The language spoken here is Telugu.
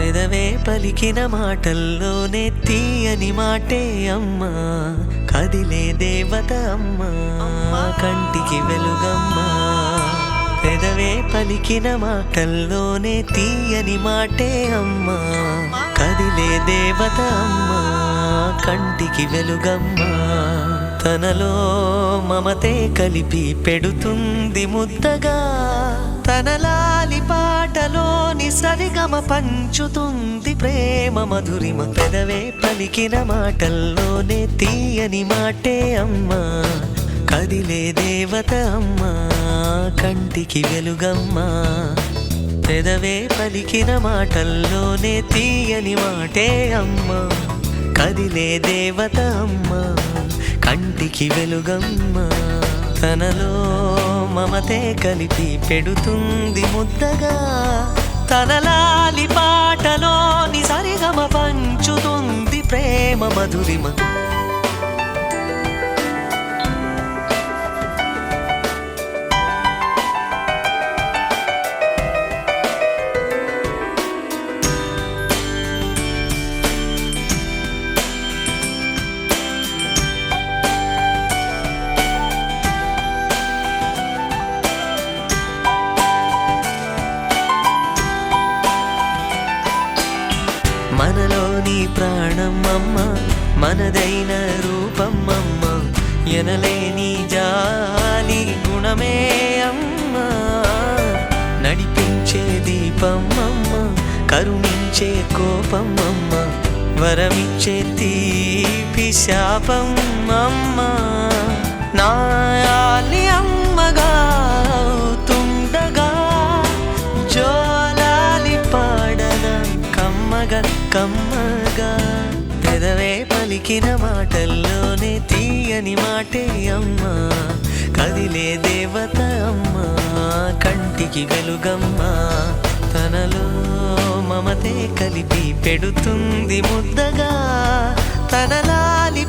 పెదవే పలికిన మాటల్లోనే తీయని మాటే అమ్మా, కదిలే దేవత అమ్మా, కంటికి వెలుగమ్మా. పెదవే పలికిన మాటల్లోనే తీయని మాటే అమ్మా, కదిలే దేవత అమ్మా, కంటికి వెలుగమ్మా. తనలో మమతే కలిపి పెడుతుంది ముద్దగా, తన లాలి పాటలోని సరిగమ పంచుతుంది ప్రేమ మధురిమ. పెదవే పలికిన మాటల్లోనే తీయని మాటే అమ్మా, కదిలే దేవత అమ్మా, కంటికి వెలుగమ్మా. పెదవే పలికిన మాటల్లోనే తీయని మాటే అమ్మా, కదిలే దేవత అమ్మా, కంటికి వెలుగమ్మా. తనలో మమతే కలిపి పెడుతుంది ముద్దగా, తన లాలి పాటలోని సరిగమ పంచుతుంది ప్రేమ మధురిమ. మనలోని ప్రాణం అమ్మ, మనదైన రూపం అమ్మ, ఎనలేని జాలి గుణమే అమ్మ. నడిపించే దీపం అమ్మ, కరుణించే కోపం అమ్మ, వరమిచ్చే తీపి శాపం అమ్మ. నాయాలి అమ్మగా అవుతుండగా, జోలాలి పాడన కమ్మగా కమ్మగా. పెదవే పలికిన మాటల్లోనే తీయని మాటే అమ్మా, కదిలే దేవత అమ్మా, కంటికి వెలుగమ్మా. తనలో మమతే కలిపి పెడుతుంది ముద్దగా, తన లాలి